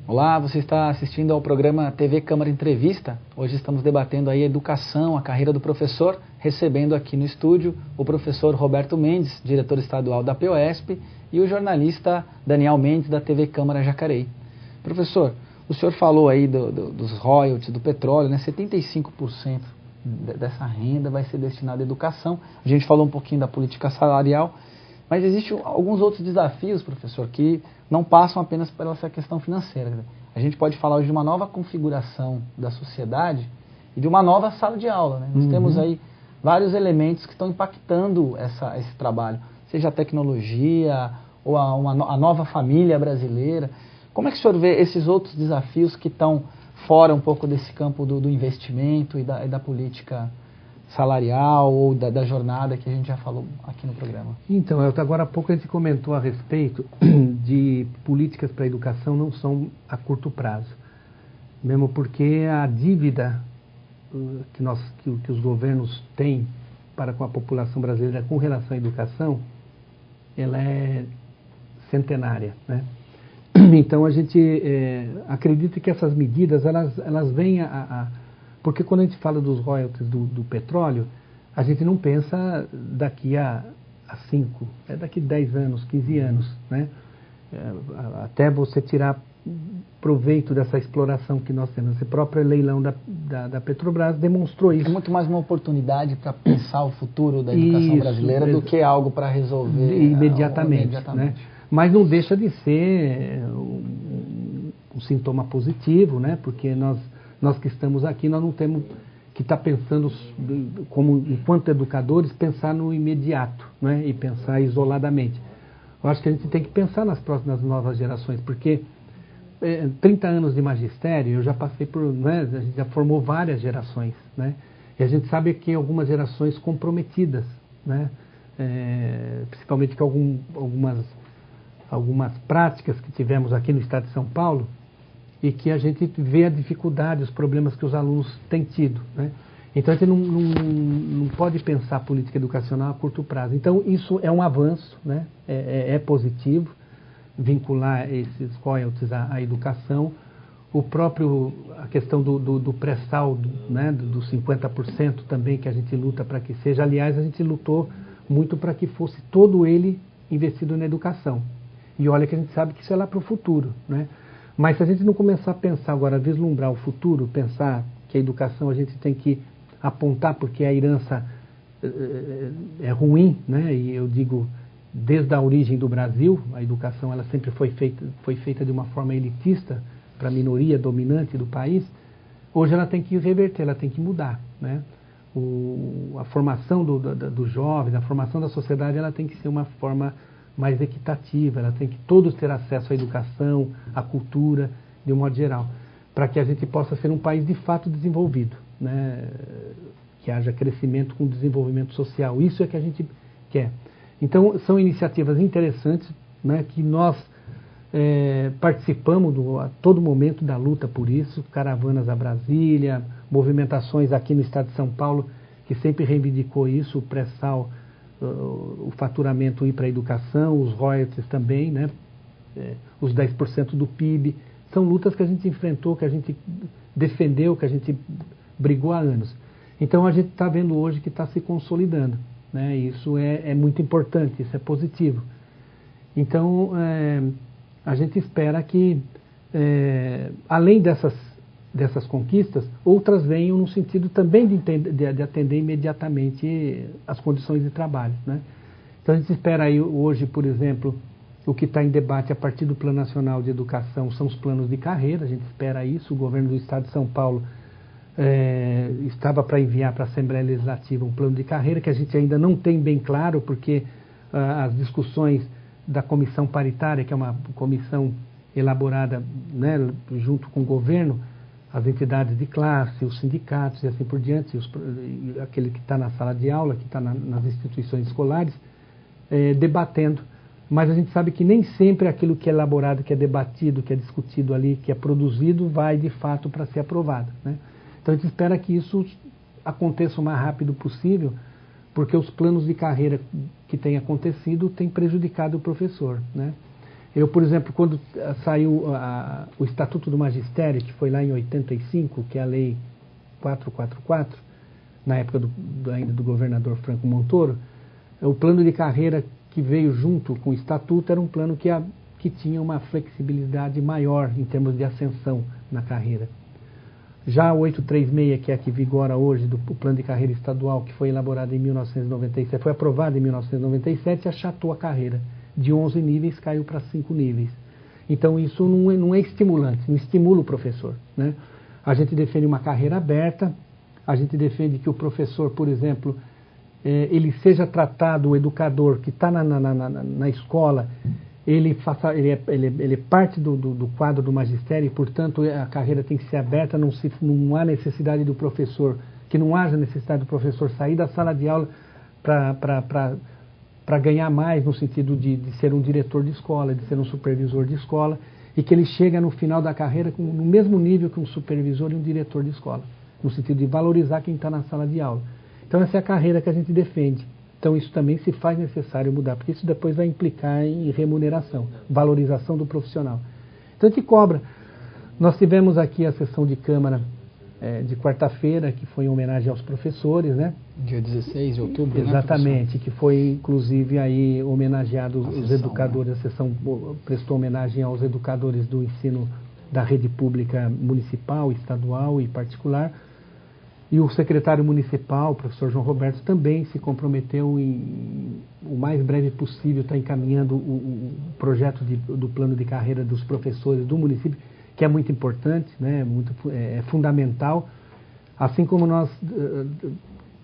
Olá, você está assistindo ao programa TV Câmara Entrevista. Hoje estamos debatendo aí a educação, a carreira do professor, recebendo aqui no estúdio o professor Roberto Mendes, diretor estadual da POESP, e o jornalista Daniel Mendes, da TV Câmara Jacareí. Professor, o senhor falou aí dos royalties, do petróleo, né? 75% dessa renda vai ser destinada à educação. A gente falou um pouquinho da política salarial, mas existem alguns outros desafios, professor, que não passam apenas pela essa questão financeira. A gente pode falar hoje de uma nova configuração da sociedade e de uma nova sala de aula, né? Nós temos aí vários elementos que estão impactando esse trabalho, seja a tecnologia ou a nova família brasileira. Como é que o senhor vê esses outros desafios que estão fora um pouco desse campo do investimento e da política salarial ou da jornada que a gente já falou aqui no programa? Então, agora há pouco a gente comentou a respeito de políticas para a educação não são a curto prazo. Mesmo porque a dívida que os governos têm para com a população brasileira com relação à educação, ela é centenária, né? Então a gente acredita que essas medidas elas vêm porque quando a gente fala dos royalties do petróleo, a gente não pensa daqui a 5, daqui a 10 anos, 15 anos, né? Até você tirar proveito dessa exploração que nós temos. Esse próprio leilão da Petrobras demonstrou isso. É muito mais uma oportunidade para pensar o futuro da educação brasileira do que algo para resolver imediatamente. Né? Mas não deixa de ser um sintoma positivo, né? Porque nós que estamos aqui, nós não temos que estar pensando, enquanto educadores, pensar no imediato, né? E pensar isoladamente. Eu acho que a gente tem que pensar nas novas gerações, porque 30 anos de magistério, eu já passei por, né? A gente já formou várias gerações, né? E a gente sabe que algumas gerações comprometidas, né? Principalmente que algumas práticas que tivemos aqui no estado de São Paulo, e que a gente vê a dificuldade, os problemas que os alunos têm tido, né? Então a gente não pode pensar política educacional a curto prazo. Então isso é um avanço, né? É positivo vincular esses royalties à educação. A questão do pré-sal, né? Dos 50% também que a gente luta para que seja. Aliás, a gente lutou muito para que fosse todo ele investido na educação. E olha que a gente sabe que isso é lá para o futuro, né? Mas se a gente não começar a pensar agora, a vislumbrar o futuro, pensar que a educação a gente tem que apontar porque a herança é ruim, né? E eu digo, desde a origem do Brasil, a educação ela sempre foi feita de uma forma elitista para a minoria dominante do país. Hoje ela tem que reverter, ela tem que mudar, né? A formação dos jovens, a formação da sociedade, ela tem que ser uma forma mais equitativa, ela tem que todos ter acesso à educação, à cultura, de um modo geral, para que a gente possa ser um país de fato desenvolvido, né? Que haja crescimento com desenvolvimento social, isso é que a gente quer. Então, são iniciativas interessantes, né, que nós participamos a todo momento da luta por isso, caravanas a Brasília, movimentações aqui no estado de São Paulo, que sempre reivindicou isso, o pré-sal, o faturamento ir para a educação, os royalties também, né? Os 10% do PIB. São lutas que a gente enfrentou, que a gente defendeu, que a gente brigou há anos. Então a gente está vendo hoje que está se consolidando, né? Isso é muito importante, isso é positivo. Então a gente espera que, além dessas conquistas, outras venham no sentido também de atender imediatamente as condições de trabalho, né? Então a gente espera aí hoje, por exemplo, o que está em debate a partir do Plano Nacional de Educação são os planos de carreira, a gente espera isso. O governo do estado de São Paulo estava para enviar para a Assembleia Legislativa um plano de carreira que a gente ainda não tem bem claro, porque as discussões da comissão paritária, que é uma comissão elaborada, né, junto com o governo, as entidades de classe, os sindicatos e assim por diante, aquele que está na sala de aula, que está nas instituições escolares, debatendo. Mas a gente sabe que nem sempre aquilo que é elaborado, que é debatido, que é discutido ali, que é produzido, vai de fato para ser aprovado, né? Então a gente espera que isso aconteça o mais rápido possível, porque os planos de carreira que têm acontecido têm prejudicado o professor, né? Eu, por exemplo, quando saiu o Estatuto do Magistério, que foi lá em 85, que é a Lei 444, na época ainda do governador Franco Montoro, o plano de carreira que veio junto com o Estatuto era um plano que tinha uma flexibilidade maior em termos de ascensão na carreira. Já o 836, que é a que vigora hoje, o plano de carreira estadual, que foi elaborado em 1997, foi aprovado em 1997, achatou a carreira. De 11 níveis caiu para 5 níveis. Então isso não é estimulante, não estimula o professor, né? A gente defende uma carreira aberta, a gente defende que o professor, por exemplo, ele seja tratado, o educador que está na escola, ele é parte do quadro do magistério e, portanto, a carreira tem que ser aberta, não há necessidade do professor, que não haja necessidade do professor sair da sala de aula para ganhar mais, no sentido de ser um diretor de escola, de ser um supervisor de escola, e que ele chega no final da carreira no mesmo nível que um supervisor e um diretor de escola, no sentido de valorizar quem está na sala de aula. Então essa é a carreira que a gente defende. Então isso também se faz necessário mudar, porque isso depois vai implicar em remuneração, valorização do profissional. Então a gente cobra. Nós tivemos aqui a sessão de Câmara de quarta-feira, que foi em homenagem aos professores, né? Dia 16 de outubro, exatamente, né, que foi inclusive aí homenageado os educadores, a sessão prestou homenagem aos educadores do ensino da rede pública municipal, estadual e particular. E o secretário municipal, o professor João Roberto, também se comprometeu em o mais breve possível estar encaminhando o projeto do plano de carreira dos professores do município, que é muito importante, né, é fundamental. Assim como nós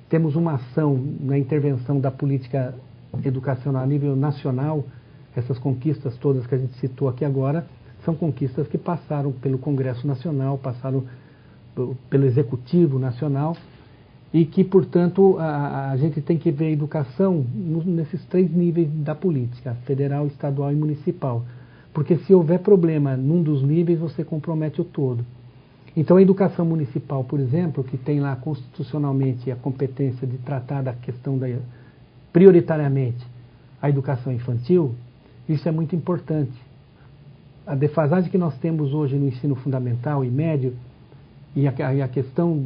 temos uma ação na intervenção da política educacional a nível nacional, essas conquistas todas que a gente citou aqui agora, são conquistas que passaram pelo Congresso Nacional, passaram pelo Executivo Nacional, e que, portanto, a gente tem que ver a educação nesses 3 níveis da política, federal, estadual e municipal. Porque se houver problema num dos níveis, você compromete o todo. Então a educação municipal, por exemplo, que tem lá constitucionalmente a competência de tratar da questão prioritariamente a educação infantil, isso é muito importante. A defasagem que nós temos hoje no ensino fundamental e médio, e a questão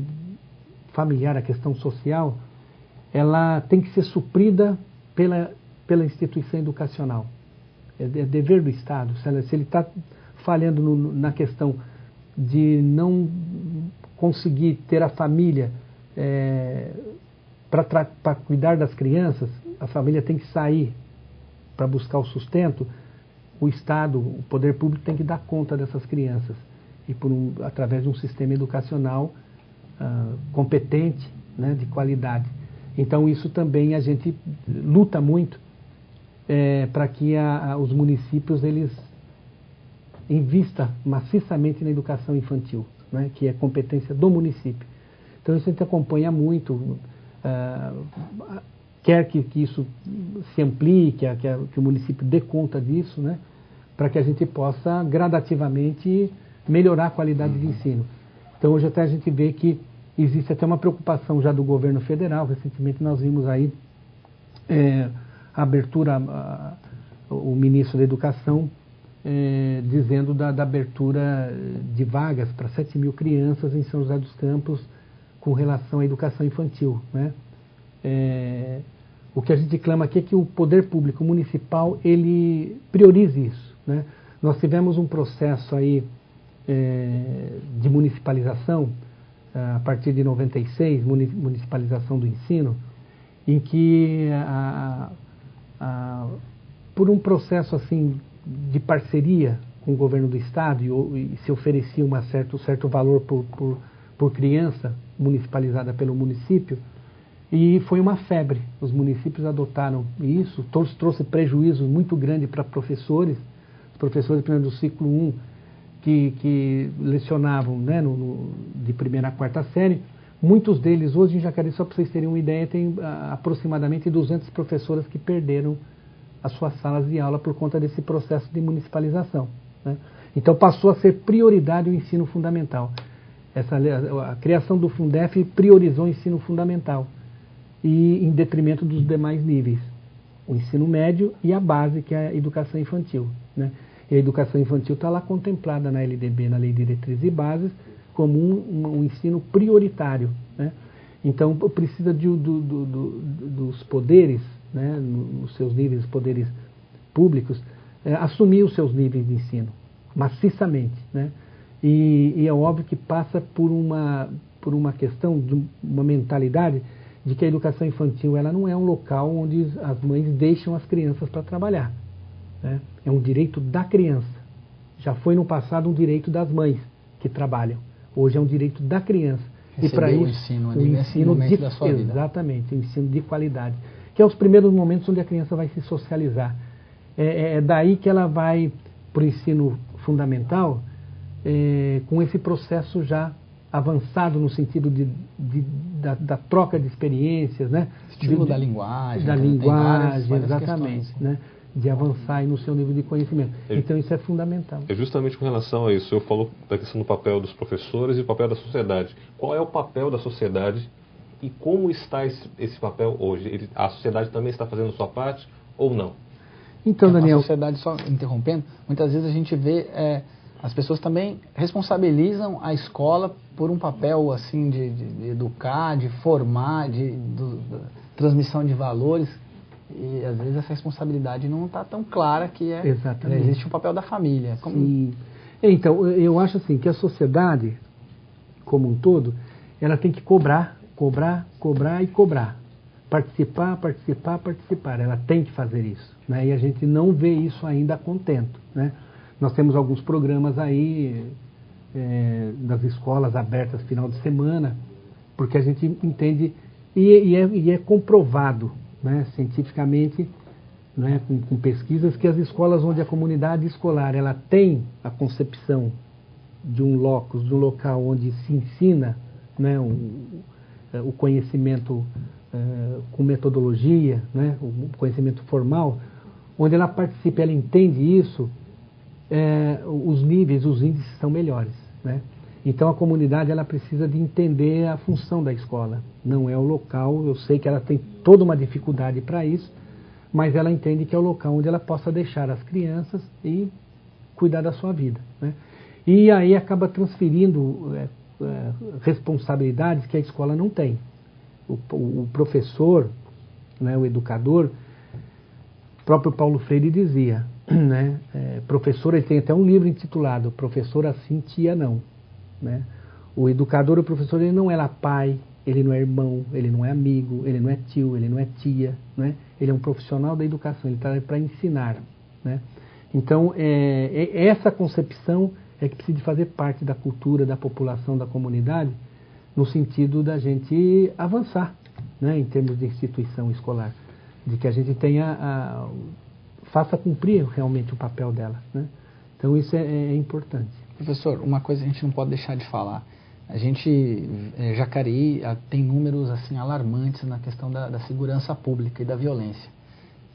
familiar, a questão social, ela tem que ser suprida pela instituição educacional. É dever do Estado. Se ele está falhando na questão de não conseguir ter a família para cuidar das crianças, a família tem que sair para buscar o sustento, o Estado, o poder público tem que dar conta dessas crianças. E através de um sistema educacional competente, né, de qualidade. Então isso também a gente luta muito para que os municípios eles invistam maciçamente na educação infantil, né, que é competência do município. Então isso a gente acompanha muito, quer que isso se amplie, que o município dê conta disso, né, para que a gente possa gradativamente melhorar a qualidade de ensino. Então hoje até a gente vê que existe até uma preocupação já do governo federal. Recentemente nós vimos aí a abertura, o ministro da Educação dizendo da abertura de vagas para 7 mil crianças em São José dos Campos com relação à educação infantil, né? O que a gente clama aqui é que o poder público municipal ele priorize isso, né? Nós tivemos um processo aí de municipalização, a partir de 96, municipalização do ensino, em que, por um processo assim de parceria com o governo do Estado, e se oferecia um certo valor por criança municipalizada pelo município, e foi uma febre. Os municípios adotaram isso, trouxe prejuízos muito grandes para professores, os professores, por exemplo, do ciclo 1, que lecionavam, né, de 1ª a 4ª série, muitos deles hoje em Jacareí, só para vocês terem uma ideia, tem aproximadamente 200 professoras que perderam as suas salas de aula por conta desse processo de municipalização, né? Então passou a ser prioridade o ensino fundamental. A criação do Fundef priorizou o ensino fundamental, e em detrimento dos demais níveis, o ensino médio e a base, que é a educação infantil, né? E a educação infantil está lá contemplada na LDB, na Lei de Diretrizes e Bases, como um ensino prioritário, né? Então, precisa dos poderes, né, nos seus níveis, poderes públicos, assumir os seus níveis de ensino, maciçamente, né? E é óbvio que passa por uma questão, de uma mentalidade de que a educação infantil ela não é um local onde as mães deixam as crianças para trabalhar, né? É um direito da criança. Já foi no passado um direito das mães que trabalham. Hoje é um direito da criança. Receber e para isso, ensino ali nesse momento da sua vida. Exatamente, o ensino de qualidade. Que é os primeiros momentos onde a criança vai se socializar. É daí que ela vai para o ensino fundamental, com esse processo já avançado no sentido da troca de experiências, né? Estímulo da linguagem. Da linguagem, várias exatamente, questões, né? De avançar aí no seu nível de conhecimento. Então isso é fundamental. É justamente com relação a isso. O senhor falou da questão do papel dos professores e o papel da sociedade. Qual é o papel da sociedade e como está esse papel hoje? A sociedade também está fazendo sua parte ou não? Então, Daniel... A sociedade, só interrompendo, muitas vezes a gente vê... as pessoas também responsabilizam a escola por um papel assim de educar, de formar, de transmissão de valores. E às vezes essa responsabilidade não está tão clara que existe um papel da família. Sim. Então, eu acho assim que a sociedade, como um todo, ela tem que cobrar e cobrar. Participar. Ela tem que fazer isso, né? E a gente não vê isso ainda a contento, né? Nós temos alguns programas aí das escolas abertas final de semana, porque a gente entende e é comprovado, né, cientificamente, né, com pesquisas, que as escolas onde a comunidade escolar ela tem a concepção de um locus, de um local onde se ensina, né, o conhecimento com metodologia, né, o conhecimento formal, onde ela participa, ela entende isso, os níveis, os índices são melhores, né? Então a comunidade ela precisa de entender a função da escola. Não é o local, eu sei que ela tem toda uma dificuldade para isso, mas ela entende que é o local onde ela possa deixar as crianças e cuidar da sua vida, né? E aí acaba transferindo responsabilidades que a escola não tem. O professor, né, o educador, o próprio Paulo Freire dizia, né, professor, ele tem até um livro intitulado Professor Assim, Tia Não, né? O educador, o professor, ele não é lá pai, ele não é irmão, ele não é amigo, ele não é tio, ele não é tia, né? Ele é um profissional da educação, ele está para ensinar, né? Então, essa concepção é que precisa fazer parte da cultura, da população, da comunidade, no sentido da gente avançar, né, em termos de instituição escolar, de que a gente faça cumprir realmente o papel dela, né? Então isso é importante. Professor, uma coisa a gente não pode deixar de falar. A gente, Jacareí, tem números assim alarmantes na questão da segurança pública e da violência.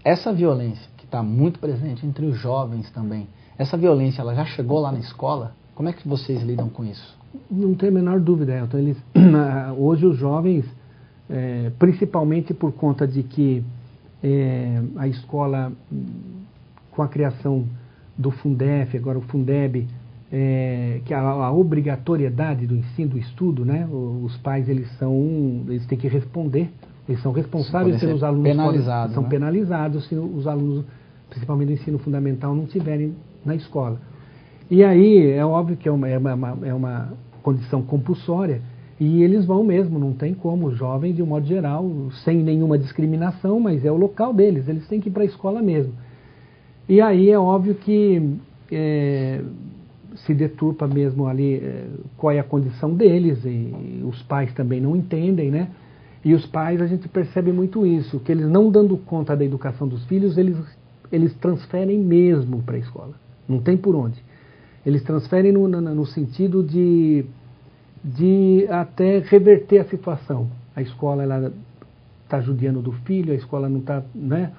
Essa violência, que está muito presente entre os jovens também, essa violência ela já chegou lá na escola? Como é que vocês lidam com isso? Não tem a menor dúvida, Elton. Hoje os jovens, principalmente por conta de que a escola, com a criação do Fundef, agora o Fundeb, que a obrigatoriedade do ensino, do estudo, né? Os pais eles têm que responder, eles são responsáveis pelos alunos, são penalizados se os alunos, principalmente do ensino fundamental, não estiverem na escola. E aí é óbvio que é uma condição compulsória, e eles vão mesmo, não tem como, os jovens de um modo geral, sem nenhuma discriminação, mas é o local deles, eles têm que ir para a escola mesmo. E aí é óbvio que se deturpa mesmo ali qual é a condição deles, e os pais também não entendem, né? E os pais, a gente percebe muito isso, que eles não dando conta da educação dos filhos, eles transferem mesmo para a escola, não tem por onde. Eles transferem no sentido de até reverter a situação. A escola está judiando do filho, a escola não está, né?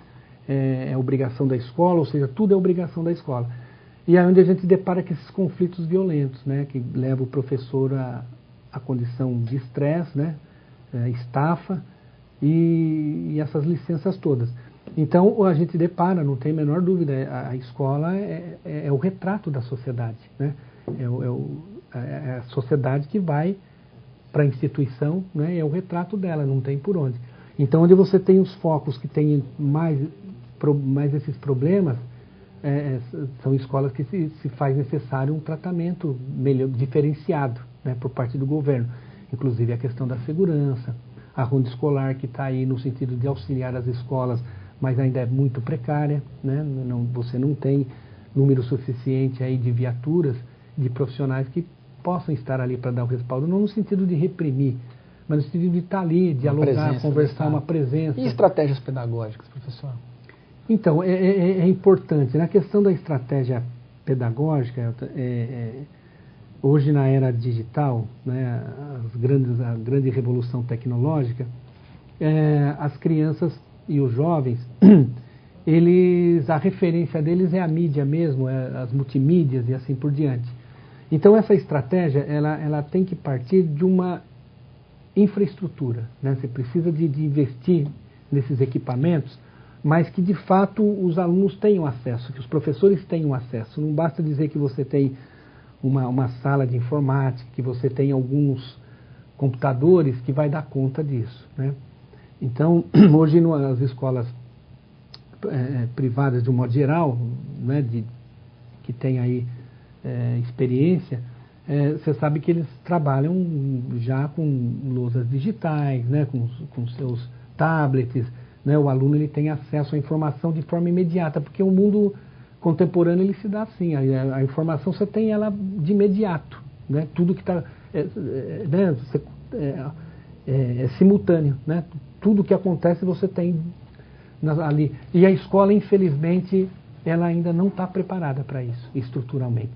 É obrigação da escola, ou seja, tudo é obrigação da escola. E é onde a gente depara com esses conflitos violentos, né? Que leva o professor à condição de estresse, né? Estafa e essas licenças todas. Então, a gente depara, não tem a menor dúvida, a escola é o retrato da sociedade, né? É a sociedade que vai para a instituição, né? É o retrato dela, não tem por onde. Então, onde você tem os focos que têm mais esses problemas, são escolas que se faz necessário um tratamento melhor, diferenciado, né, por parte do governo. Inclusive a questão da segurança, a ronda escolar que está aí no sentido de auxiliar as escolas, mas ainda é muito precária, né? Você não tem número suficiente aí de viaturas, de profissionais que possam estar ali para dar o respaldo, não no sentido de reprimir, mas no sentido de estar ali, dialogar, conversar, uma presença. E estratégias pedagógicas, professor? Então, é importante. Na questão da estratégia pedagógica, hoje na era digital, né, a grande revolução tecnológica, as crianças e os jovens, a referência deles é a mídia mesmo, as multimídias e assim por diante. Então essa estratégia, ela tem que partir de uma infraestrutura, né? Você precisa de investir nesses equipamentos, mas que de fato os alunos tenham acesso, que os professores tenham acesso. Não basta dizer que você tem uma sala de informática, que você tem alguns computadores que vai dar conta disso, né? Então, hoje nas escolas privadas de um modo geral, né, que tem aí experiência, você sabe que eles trabalham já com lousas digitais, né, com seus tablets, né, o aluno ele tem acesso à informação de forma imediata, porque o mundo contemporâneo ele se dá assim, a informação você tem ela de imediato, né, tudo que está é simultâneo, né, tudo que acontece você tem ali. E a escola, infelizmente, ela ainda não está preparada para isso, estruturalmente.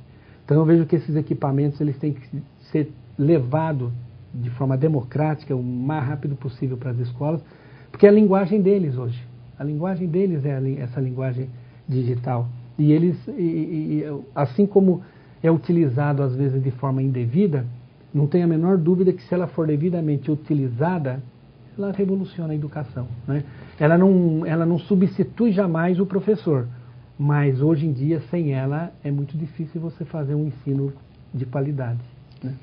Então eu vejo que esses equipamentos eles têm que ser levados de forma democrática, o mais rápido possível para as escolas, porque é a linguagem deles hoje. A linguagem deles é essa linguagem digital. E eles, assim como é utilizado às vezes de forma indevida, não tem a menor dúvida que se ela for devidamente utilizada, ela revoluciona a educação, né? Ela não substitui jamais o professor, mas hoje em dia, sem ela, é muito difícil você fazer um ensino de qualidade, né?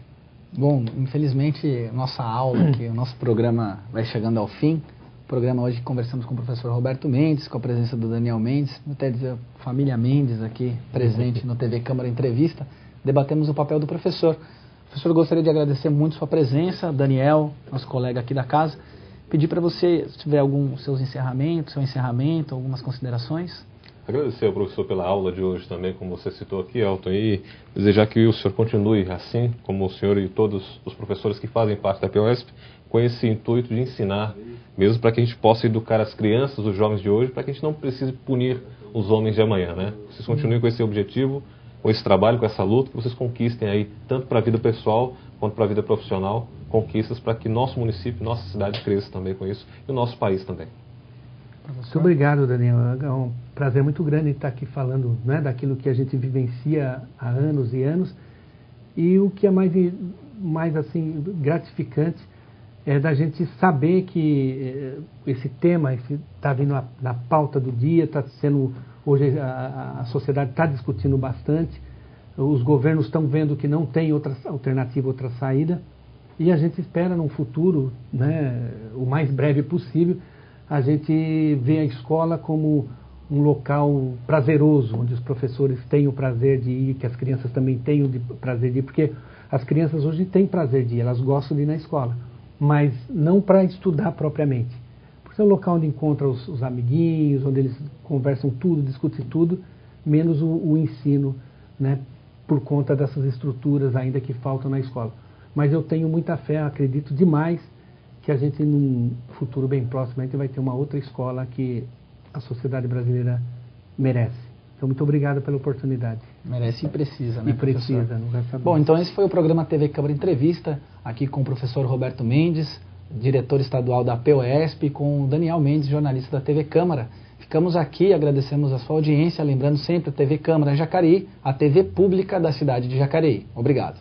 Bom, infelizmente, nossa aula aqui, o nosso programa vai chegando ao fim. O programa hoje conversamos com o professor Roberto Mendes, com a presença do Daniel Mendes, até dizer família Mendes aqui presente no TV Câmara Entrevista. Debatemos o papel do professor. Professor, eu gostaria de agradecer muito sua presença, Daniel, nosso colega aqui da casa. Pedir para você, se tiver seu encerramento, algumas considerações. Agradecer ao professor pela aula de hoje também, como você citou aqui, Elton, e desejar que o senhor continue assim, como o senhor e todos os professores que fazem parte da POSP, com esse intuito de ensinar, mesmo para que a gente possa educar as crianças, os jovens de hoje, para que a gente não precise punir os homens de amanhã, né? Vocês continuem com esse objetivo, com esse trabalho, com essa luta, que vocês conquistem aí, tanto para a vida pessoal quanto para a vida profissional, conquistas para que nosso município, nossa cidade cresça também com isso, e o nosso país também. Muito obrigado, Daniel. É um prazer muito grande estar aqui falando, né, daquilo que a gente vivencia há anos e anos. E o que é mais assim, gratificante é da gente saber que esse tema está vindo na pauta do dia, está sendo, hoje a sociedade está discutindo bastante, os governos estão vendo que não tem outra alternativa, outra saída, e a gente espera num futuro, né, o mais breve possível, a gente vê a escola como um local prazeroso, onde os professores têm o prazer de ir, que as crianças também têm o prazer de ir, porque as crianças hoje têm prazer de ir, elas gostam de ir na escola, mas não para estudar propriamente. Porque é um local onde encontram os amiguinhos, onde eles conversam tudo, discutem tudo, menos o ensino, né, por conta dessas estruturas ainda que faltam na escola. Mas eu tenho muita fé, acredito demais que a gente, num futuro bem próximo, a gente vai ter uma outra escola que a sociedade brasileira merece. Então, muito obrigado pela oportunidade. Merece e precisa, né, e precisa, não vai saber. Bom, então esse foi o programa TV Câmara Entrevista, aqui com o professor Roberto Mendes, diretor estadual da POSP, e com o Daniel Mendes, jornalista da TV Câmara. Ficamos aqui, agradecemos a sua audiência, lembrando sempre a TV Câmara Jacareí, a TV pública da cidade de Jacareí. Obrigado.